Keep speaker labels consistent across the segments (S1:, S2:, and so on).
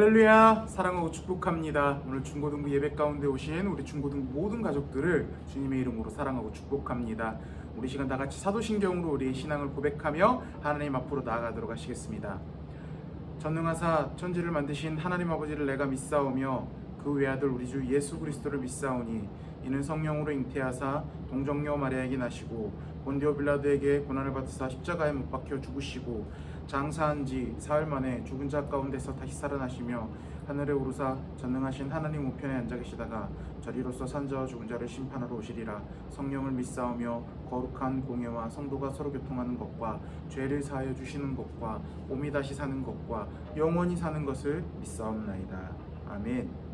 S1: 할렐루야, 사랑하고 축복합니다. 오늘 중고등부 예배 가운데 오신 우리 중고등부 모든 가족들을 주님의 이름으로 사랑하고 축복합니다. 우리 시간 다 같이 사도신경으로 우리의 신앙을 고백하며 하나님 앞으로 나아가도록 하시겠습니다. 전능하사 천지를 만드신 하나님 아버지를 내가 믿사오며 그 외아들 우리 주 예수 그리스도를 믿사오니 이는 성령으로 잉태하사 동정녀 마리아에게 나시고 본디오 빌라도에게 고난을 받으사 십자가에 못 박혀 죽으시고 장사한 지 사흘 만에 죽은 자 가운데서 다시 살아나시며 하늘에 오르사 전능하신 하나님 우편에 앉아 계시다가 저리로서 산자와 죽은 자를 심판하러 오시리라. 성령을 믿사오며 거룩한 공예와 성도가 서로 교통하는 것과 죄를 사하여 주시는 것과 몸이 다시 사는 것과 영원히 사는 것을 믿사옵나이다. 아멘.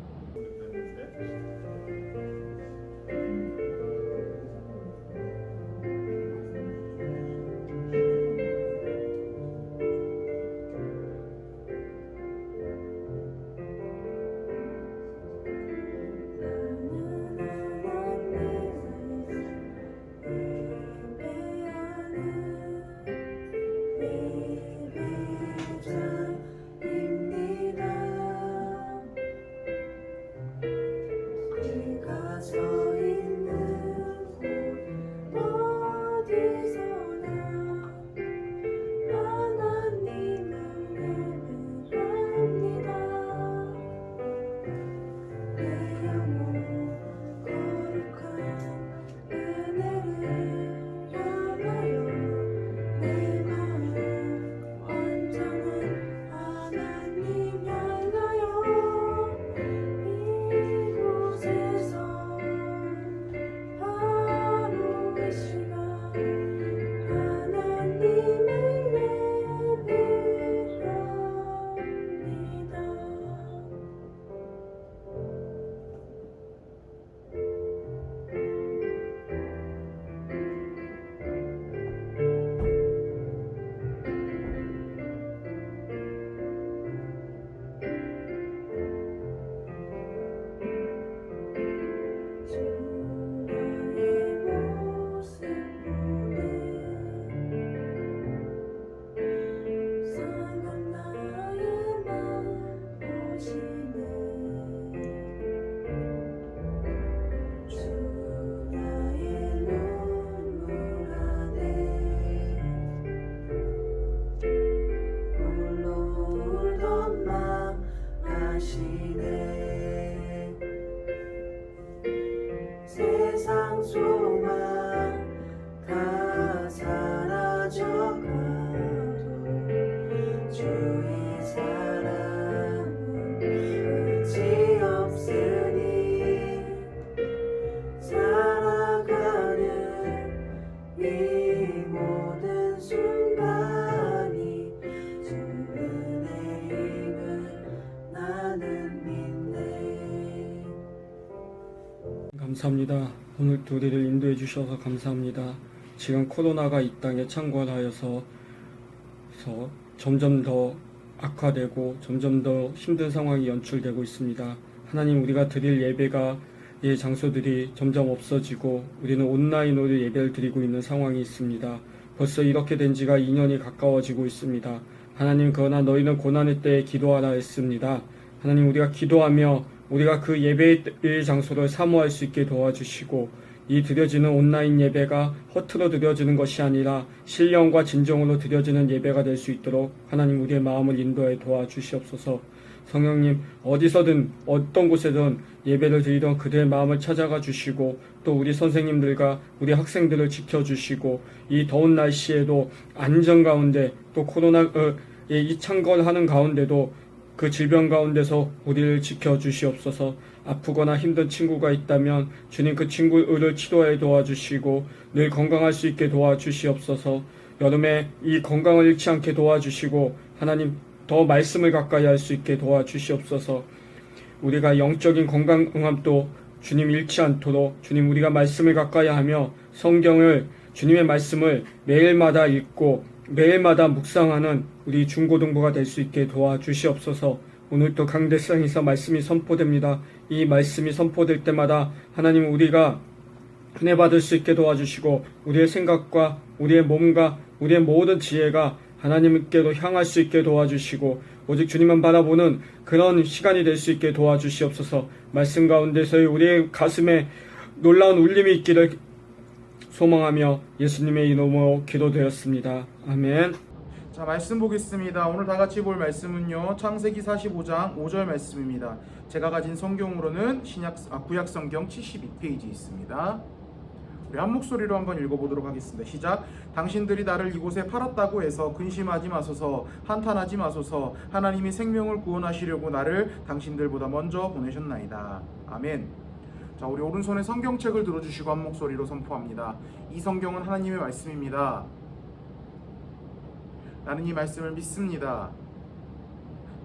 S2: 세상 소망 다 사라져가도 주의 사랑은 끝이 없으니 살아가는 이 모든 순간이 주 은혜임을 나는 믿네.
S3: 감사합니다. 오늘도 우리를 인도해 주셔서 감사합니다. 지금 코로나가 이 땅에 창궐하여서 점점 더 악화되고 점점 더 힘든 상황이 연출되고 있습니다. 하나님, 우리가 드릴 예배의 장소들이 점점 없어지고 우리는 온라인으로 예배를 드리고 있는 상황이 있습니다. 벌써 이렇게 된 지가 2년이 가까워지고 있습니다. 하나님, 그러나 너희는 고난의 때에 기도하라 했습니다. 하나님, 우리가 기도하며 우리가 그 예배의 장소를 사모할 수 있게 도와주시고 이 드려지는 온라인 예배가 허투루 드려지는 것이 아니라 신령과 진정으로 드려지는 예배가 될 수 있도록 하나님, 우리의 마음을 인도해 도와주시옵소서. 성령님, 어디서든 어떤 곳에든 예배를 드리던 그들의 마음을 찾아가 주시고 또 우리 선생님들과 우리 학생들을 지켜주시고 이 더운 날씨에도 안전 가운데 또 이 창궐하는 가운데도 그 질병 가운데서 우리를 지켜주시옵소서. 아프거나 힘든 친구가 있다면 주님, 그 친구를 치료해 도와주시고 늘 건강할 수 있게 도와주시옵소서. 여름에 이 건강을 잃지 않게 도와주시고 하나님, 더 말씀을 가까이 할 수 있게 도와주시옵소서. 우리가 영적인 건강함도 주님 잃지 않도록 주님, 우리가 말씀을 가까이 하며 성경을, 주님의 말씀을 매일마다 읽고 매일마다 묵상하는 우리 중고등부가 될 수 있게 도와주시옵소서. 오늘도 강대상에서 말씀이 선포됩니다. 이 말씀이 선포될 때마다 하나님, 우리가 은혜 받을 수 있게 도와주시고 우리의 생각과 우리의 몸과 우리의 모든 지혜가 하나님께로 향할 수 있게 도와주시고 오직 주님만 바라보는 그런 시간이 될 수 있게 도와주시옵소서. 말씀 가운데서의 우리의 가슴에 놀라운 울림이 있기를 소망하며 예수님의 이름으로 기도드렸습니다. 아멘.
S1: 자, 말씀 보겠습니다. 오늘 다 같이 볼 말씀은요, 창세기 45장 5절 말씀입니다. 제가 가진 성경으로는 구약 성경 72페이지 있습니다. 우리 한 목소리로 한번 읽어보도록 하겠습니다. 시작. 당신들이 나를 이곳에 팔았다고 해서 근심하지 마소서, 한탄하지 마소서. 하나님이 생명을 구원하시려고 나를 당신들보다 먼저 보내셨나이다. 아멘. 자, 우리 오른손에 성경책을 들어주시고 한 목소리로 선포합니다. 이 성경은 하나님의 말씀입니다. 나는 이 말씀을 믿습니다.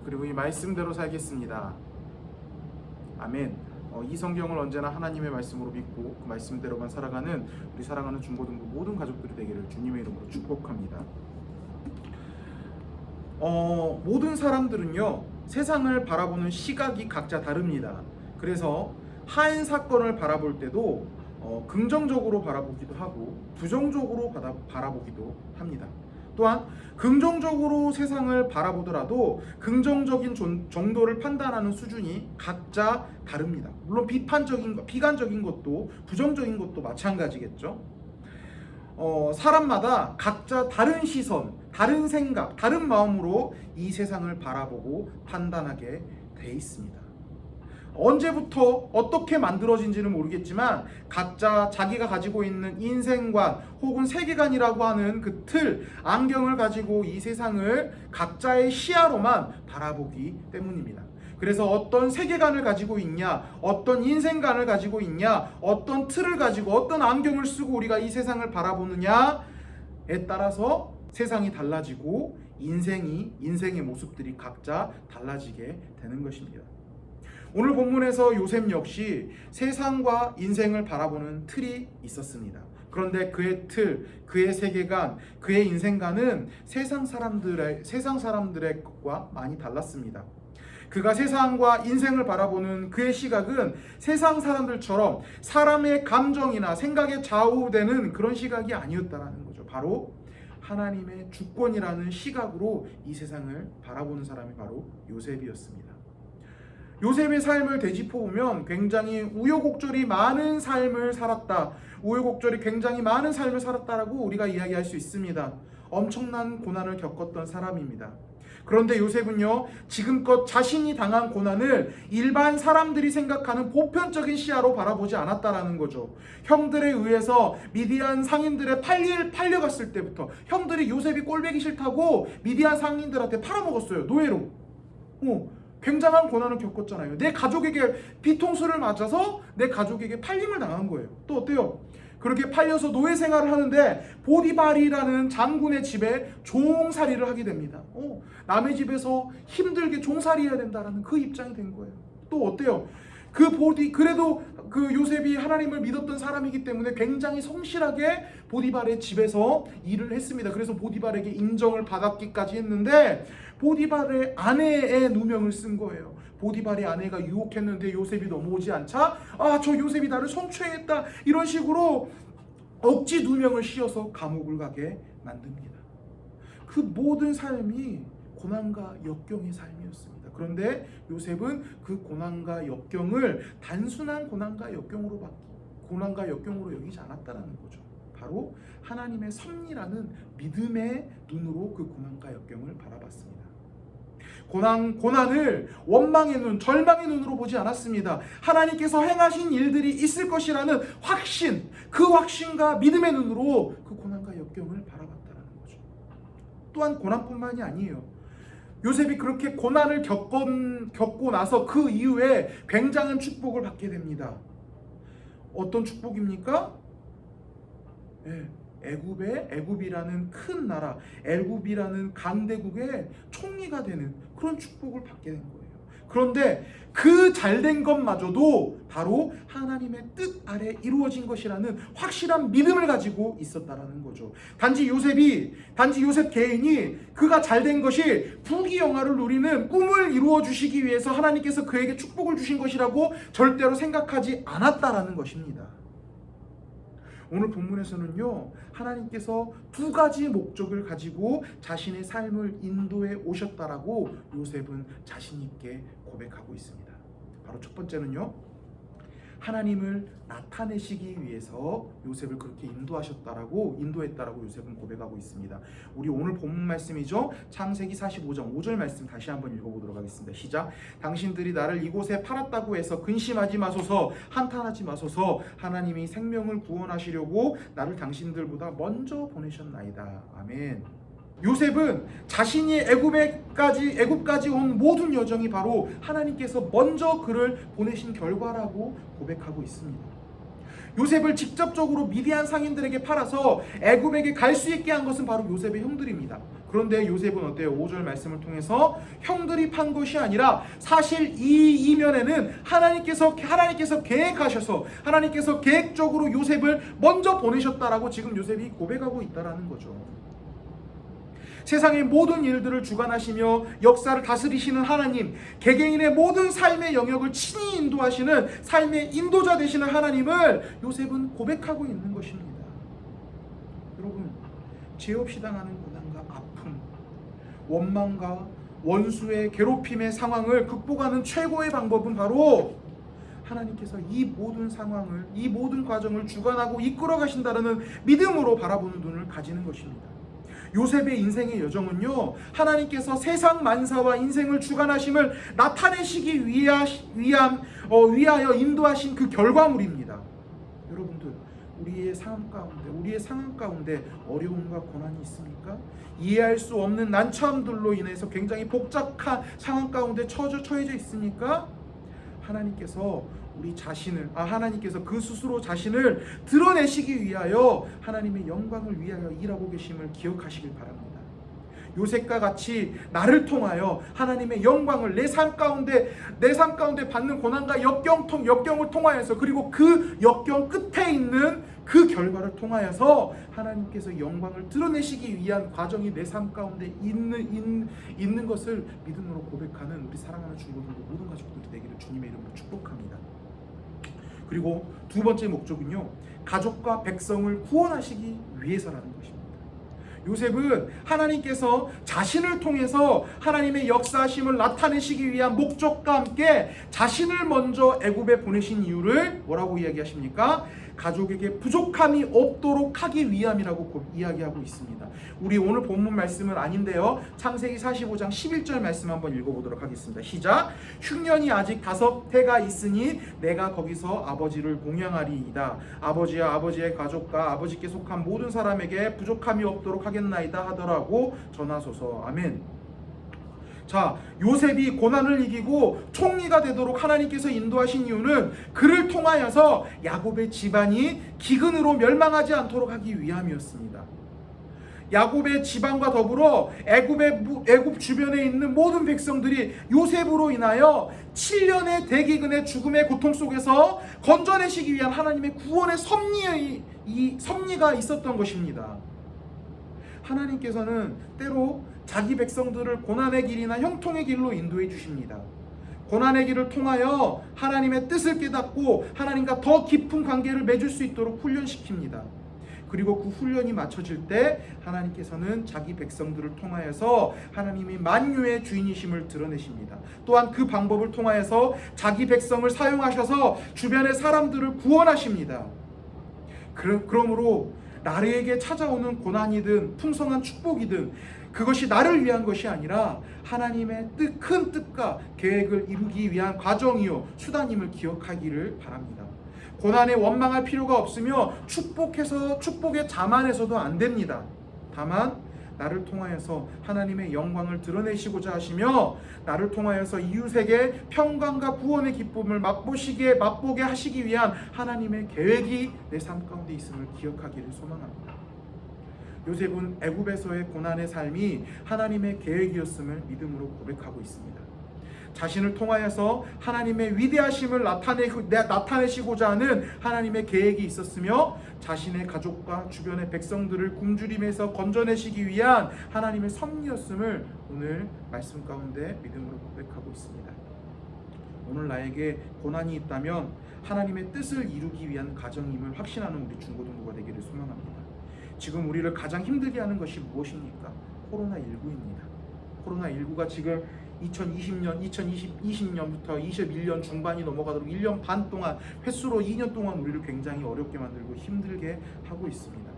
S1: 그리고 이 말씀대로 살겠습니다. 아멘. 이 성경을 언제나 하나님의 말씀으로 믿고 그 말씀대로만 살아가는 우리 사랑하는 중고등부 모든 가족들이 되기를 주님의 이름으로 축복합니다. 모든 사람들은요, 세상을 바라보는 시각이 각자 다릅니다. 그래서 한 사건을 바라볼 때도 긍정적으로 바라보기도 하고 부정적으로 바라보기도 합니다. 또한 긍정적으로 세상을 바라보더라도 긍정적인 정도를 판단하는 수준이 각자 다릅니다. 물론 비관적인 것도 부정적인 것도 마찬가지겠죠. 사람마다 각자 다른 시선, 다른 생각, 다른 마음으로 이 세상을 바라보고 판단하게 돼 있습니다. 언제부터 어떻게 만들어진지는 모르겠지만 각자 자기가 가지고 있는 인생관 혹은 세계관이라고 하는 그 틀, 안경을 가지고 이 세상을 각자의 시야로만 바라보기 때문입니다. 그래서 어떤 세계관을 가지고 있냐, 어떤 인생관을 가지고 있냐, 어떤 틀을 가지고 어떤 안경을 쓰고 우리가 이 세상을 바라보느냐에 따라서 세상이 달라지고 인생의 모습들이 각자 달라지게 되는 것입니다. 오늘 본문에서 요셉 역시 세상과 인생을 바라보는 틀이 있었습니다. 그런데 그의 틀, 그의 세계관, 그의 인생관은 세상 사람들의 것과 많이 달랐습니다. 그가 세상과 인생을 바라보는 그의 시각은 세상 사람들처럼 사람의 감정이나 생각에 좌우되는 그런 시각이 아니었다라는 거죠. 바로 하나님의 주권이라는 시각으로 이 세상을 바라보는 사람이 바로 요셉이었습니다. 요셉의 삶을 되짚어보면 굉장히 우여곡절이 많은 삶을 살았다. 우여곡절이 굉장히 많은 삶을 살았다라고 우리가 이야기할 수 있습니다. 엄청난 고난을 겪었던 사람입니다. 그런데 요셉은요, 지금껏 자신이 당한 고난을 일반 사람들이 생각하는 보편적인 시야로 바라보지 않았다라는 거죠. 형들에 의해서 미디안 상인들에 팔려갔을 때부터 형들이 요셉이 꼴보기 싫다고 미디안 상인들한테 팔아먹었어요. 노예로. 굉장한 고난을 겪었잖아요. 내 가족에게 뒤통수를 맞아서 내 가족에게 팔림을 당한 거예요. 또 어때요? 그렇게 팔려서 노예 생활을 하는데 보디발이라는 장군의 집에 종살이를 하게 됩니다. 남의 집에서 힘들게 종살이해야 된다라는 그 입장이 된 거예요. 또 어때요? 그래도 그 요셉이 하나님을 믿었던 사람이기 때문에 굉장히 성실하게 보디발의 집에서 일을 했습니다. 그래서 보디발에게 인정을 받았기까지 했는데 보디발의 아내의 누명을 쓴 거예요. 보디발의 아내가 유혹했는데 요셉이 넘어오지 않자 저 요셉이 나를 성추행했다 이런 식으로 억지 누명을 씌워서 감옥을 가게 만듭니다. 그 모든 삶이 고난과 역경의 삶이었습니다. 그런데 요셉은 그 고난과 역경을 단순한 고난과 역경으로 여기지 않았다는 거죠. 바로 하나님의 섭리라는 믿음의 눈으로 그 고난과 역경을 바라봤습니다. 고난을 원망의 눈, 절망의 눈으로 보지 않았습니다. 하나님께서 행하신 일들이 있을 것이라는 확신, 그 확신과 믿음의 눈으로 그 고난과 역경을 바라봤다는 거죠. 또한 고난뿐만이 아니에요. 요셉이 그렇게 고난을 겪고 나서 그 이후에 굉장한 축복을 받게 됩니다. 어떤 축복입니까? 애굽이라는 큰 나라, 애굽이라는 강대국의 총리가 되는 그런 축복을 받게 된 거예요. 그런데 그 잘된 것마저도 바로 하나님의 뜻 아래 이루어진 것이라는 확실한 믿음을 가지고 있었다라는 거죠. 단지 요셉 개인이 그가 잘된 것이 부귀영화를 누리는 꿈을 이루어 주시기 위해서 하나님께서 그에게 축복을 주신 것이라고 절대로 생각하지 않았다라는 것입니다. 오늘 본문에서는요, 하나님께서 두 가지 목적을 가지고 자신의 삶을 인도해 오셨다라고 요셉은 자신 있게 고백하고 있습니다. 바로 첫 번째는요, 하나님을 나타내시기 위해서 요셉을 그렇게 인도했다라고 요셉은 고백하고 있습니다. 우리 오늘 본문 말씀이죠. 창세기 45장 5절 말씀 다시 한번 읽어보도록 하겠습니다. 시작. 당신들이 나를 이곳에 팔았다고 해서 근심하지 마소서, 한탄하지 마소서. 하나님이 생명을 구원하시려고 나를 당신들보다 먼저 보내셨나이다. 아멘. 요셉은 자신이 애굽까지 온 모든 여정이 바로 하나님께서 먼저 그를 보내신 결과라고 고백하고 있습니다. 요셉을 직접적으로 미디안 상인들에게 팔아서 애굽에게 갈 수 있게 한 것은 바로 요셉의 형들입니다. 그런데 요셉은 어때요? 5절 말씀을 통해서 형들이 판 것이 아니라 사실 이 이면에는 하나님께서 계획하셔서 하나님께서 계획적으로 요셉을 먼저 보내셨다라고 지금 요셉이 고백하고 있다라는 거죠. 세상의 모든 일들을 주관하시며 역사를 다스리시는 하나님, 개개인의 모든 삶의 영역을 친히 인도하시는 삶의 인도자 되시는 하나님을 요셉은 고백하고 있는 것입니다. 여러분, 죄 없이 당하는 고난과 아픔, 원망과 원수의 괴롭힘의 상황을 극복하는 최고의 방법은 바로 하나님께서 이 모든 상황을, 이 모든 과정을 주관하고 이끌어 가신다는 믿음으로 바라보는 눈을 가지는 것입니다. 요셉의 인생의 여정은요, 하나님께서 세상 만사와 인생을 주관하심을 나타내시기 위하여 인도하신 그 결과물입니다. 여러분들, 우리의 상황 가운데 어려움과 고난이 있습니까? 이해할 수 없는 난처함들로 인해서 굉장히 복잡한 상황 가운데 처해져 있습니까? 하나님께서 하나님께서 그 스스로 자신을 드러내시기 위하여 하나님의 영광을 위하여 일하고 계심을 기억하시길 바랍니다. 요셉과 같이 나를 통하여 하나님의 영광을 내 삶 가운데 받는 고난과 역경을 통하여서, 그리고 그 역경 끝에 있는 그 결과를 통하여서 하나님께서 영광을 드러내시기 위한 과정이 내 삶 가운데 있는 것을 믿음으로 고백하는 우리 사랑하는 중고등부 모든 가족들이 되기를 주님의 이름으로 축복합니다. 그리고 두 번째 목적은요, 가족과 백성을 구원하시기 위해서라는 것입니다. 요셉은 하나님께서 자신을 통해서 하나님의 역사하심을 나타내시기 위한 목적과 함께 자신을 먼저 애굽에 보내신 이유를 뭐라고 이야기하십니까? 가족에게 부족함이 없도록 하기 위함이라고 이야기하고 있습니다. 우리 오늘 본문 말씀은 아닌데요, 창세기 45장 11절 말씀 한번 읽어보도록 하겠습니다. 시작. 흉년이 아직 5해가 있으니 내가 거기서 아버지를 공양하리이다. 아버지와 아버지의 가족과 아버지께 속한 모든 사람에게 부족함이 없도록 하겠나이다 하더라고 전하소서. 아멘. 자, 요셉이 고난을 이기고 총리가 되도록 하나님께서 인도하신 이유는 그를 통하여서 야곱의 집안이 기근으로 멸망하지 않도록 하기 위함이었습니다. 야곱의 집안과 더불어 애굽 주변에 있는 모든 백성들이 요셉으로 인하여 7년의 대기근의 죽음의 고통 속에서 건져내시기 위한 하나님의 구원의 섭리가 있었던 것입니다. 하나님께서는 때로 자기 백성들을 고난의 길이나 형통의 길로 인도해 주십니다. 고난의 길을 통하여 하나님의 뜻을 깨닫고 하나님과 더 깊은 관계를 맺을 수 있도록 훈련시킵니다. 그리고 그 훈련이 마쳐질 때 하나님께서는 자기 백성들을 통하여서 하나님이 만유의 주인이심을 드러내십니다. 또한 그 방법을 통하여서 자기 백성을 사용하셔서 주변의 사람들을 구원하십니다. 그러므로 나에게 찾아오는 고난이든 풍성한 축복이든 그것이 나를 위한 것이 아니라 하나님의 큰 뜻과 계획을 이루기 위한 과정이요 수단임을 기억하기를 바랍니다. 고난에 원망할 필요가 없으며 축복에 자만해서도 안 됩니다. 다만 나를 통하여서 하나님의 영광을 드러내시고자 하시며 나를 통하여서 이웃에게 평강과 구원의 기쁨을 맛보게 하시기 위한 하나님의 계획이 내 삶 가운데 있음을 기억하기를 소망합니다. 요셉은 애굽에서의 고난의 삶이 하나님의 계획이었음을 믿음으로 고백하고 있습니다. 자신을 통하여서 하나님의 위대하심을 나타내시고자 하는 하나님의 계획이 있었으며 자신의 가족과 주변의 백성들을 굶주림에서 건져내시기 위한 하나님의 섭리였음을 오늘 말씀 가운데 믿음으로 고백하고 있습니다. 오늘 나에게 고난이 있다면 하나님의 뜻을 이루기 위한 과정임을 확신하는 우리 중고등부가 되기를 소망합니다. 지금 우리를 가장 힘들게 하는 것이 무엇입니까? 코로나19입니다. 코로나19가 지금 2020년부터 21년 중반이 넘어가도록 1년 반 동안 횟수로 2년 동안 우리를 굉장히 어렵게 만들고 힘들게 하고 있습니다.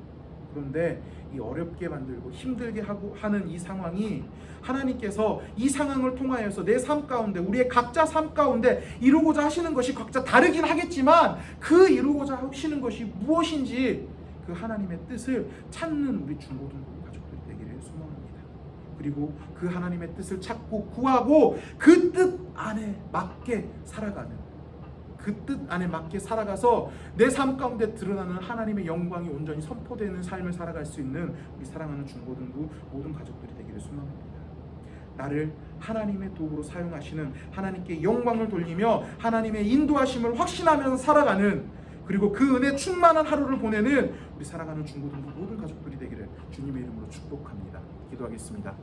S1: 그런데 이 어렵게 만들고 힘들게 하는 이 상황이 하나님께서 이 상황을 통하여서 내 삶 가운데 우리의 각자 삶 가운데 이루고자 하시는 것이 각자 다르긴 하겠지만 그 이루고자 하시는 것이 무엇인지 그 하나님의 뜻을 찾는 우리 중고등부 가족들이 되기를 소망합니다. 그리고 그 하나님의 뜻을 찾고 구하고 그 뜻 안에 맞게 살아가는 그 뜻 안에 맞게 살아가서 내 삶 가운데 드러나는 하나님의 영광이 온전히 선포되는 삶을 살아갈 수 있는 우리 사랑하는 중고등부 모든 가족들이 되기를 소망합니다. 나를 하나님의 도구로 사용하시는 하나님께 영광을 돌리며 하나님의 인도하심을 확신하면서 살아가는 그리고 그 은혜 충만한 하루를 보내는 우리 사랑하는 중고등부 모든 가족들이 되기를 주님의 이름으로 축복합니다. 기도하겠습니다.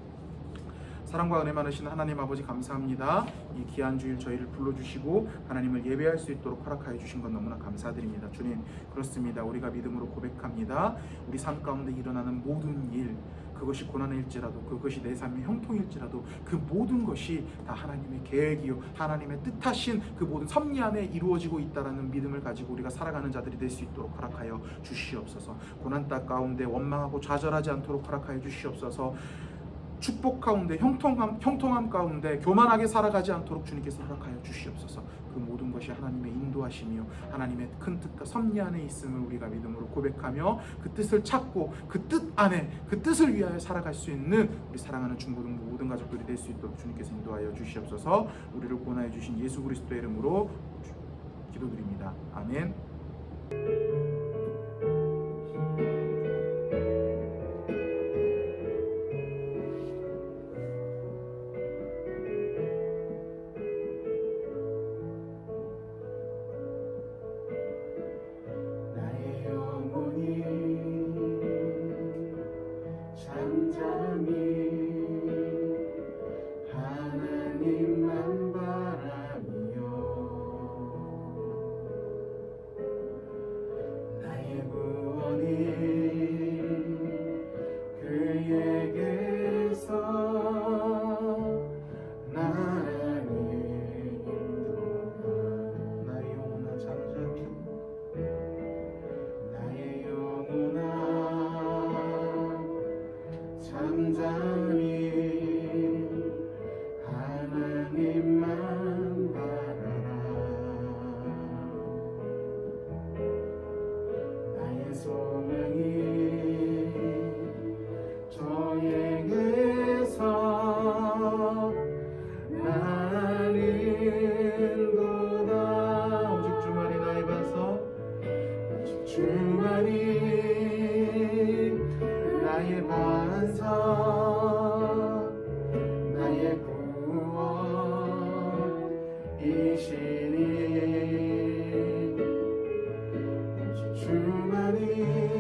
S1: 사랑과 은혜 많으신 하나님 아버지 감사합니다. 이 귀한 주일 저희를 불러주시고 하나님을 예배할 수 있도록 허락하여 주신 것 너무나 감사드립니다. 주님, 그렇습니다. 우리가 믿음으로 고백합니다. 우리 삶 가운데 일어나는 모든 일, 그것이 고난일지라도 그것이 내 삶의 형통일지라도 그 모든 것이 다 하나님의 계획이요 하나님의 뜻하신 그 모든 섭리 안에 이루어지고 있다라는 믿음을 가지고 우리가 살아가는 자들이 될 수 있도록 허락하여 주시옵소서. 고난땅 가운데 원망하고 좌절하지 않도록 허락하여 주시옵소서. 축복 가운데 형통함 가운데 교만하게 살아가지 않도록 주님께서 허락하여 주시옵소서. 그 모든 것이 하나님의 인도하심이요 하나님의 큰 뜻과 섭리 안에 있음을 우리가 믿음으로 고백하며 그 뜻을 찾고 그 뜻 안에 그 뜻을 위하여 살아갈 수 있는 우리 사랑하는 중고등부 모든 가족들이 될 수 있도록 주님께서 인도하여 주시옵소서. 우리를 구원하여 주신 예수 그리스도의 이름으로 기도드립니다. 아멘.
S2: 하나님만 바라며 나의 구원이 그에게서 나를 인도하
S1: 나의 영혼아 잠잠히
S2: 나의 영혼아 잠잠히 하나님만 바라라 나의 소명이 저에게서 나는도다
S1: 오직 주만이 나의 반석
S2: 오직 주만이 나의 반석 나의 구원이시니 오직 주만이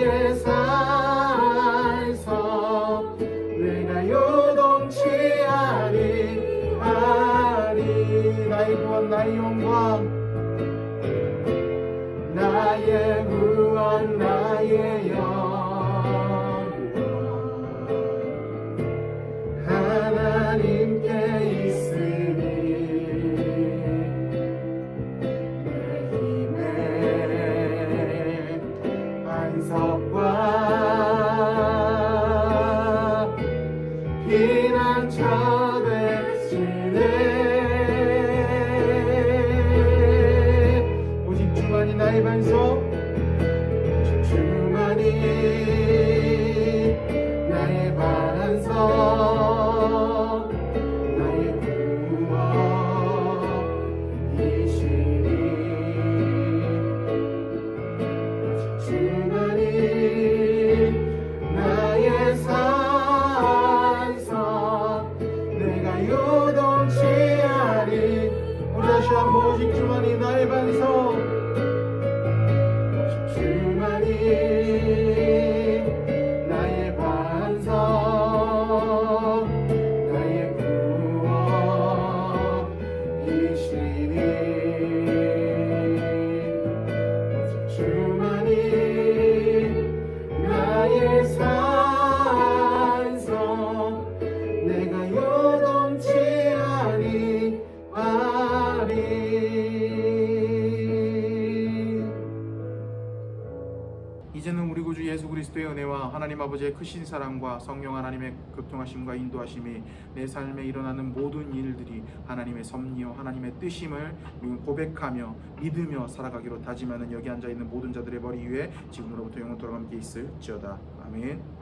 S2: 나의 산성 내가 요동치 아니하리 나의 구원 나의 영광 나의 구원 나의 영광 하나님께 있으니 내 힘의 반석과 피난처 되시네 오직 주만이 나의 반석 오직 주만이 나의 반석 나의 구원이시니 오직 주만이 나의 산성 내가 요동치 아니 우리 다시 한번 오직 주만이 나의 반석 오직 주만이 나의 반석 나의 구원이시니 오직 주만이 나의 산성 내가 요동치 아니하리
S1: 이제는 우리 구주 예수 그리스도의 은혜와 하나님 아버지의 크신 사랑과 성령 하나님의 교통하심과 인도하심이 내 삶에 일어나는 모든 일들이 하나님의 섭리요 하나님의 뜻임을 고백하며 믿으며 살아가기로 다짐하는 여기 앉아있는 모든 자들의 머리 위에 지금으로부터 영원토록 함께 있을지어다. 아멘.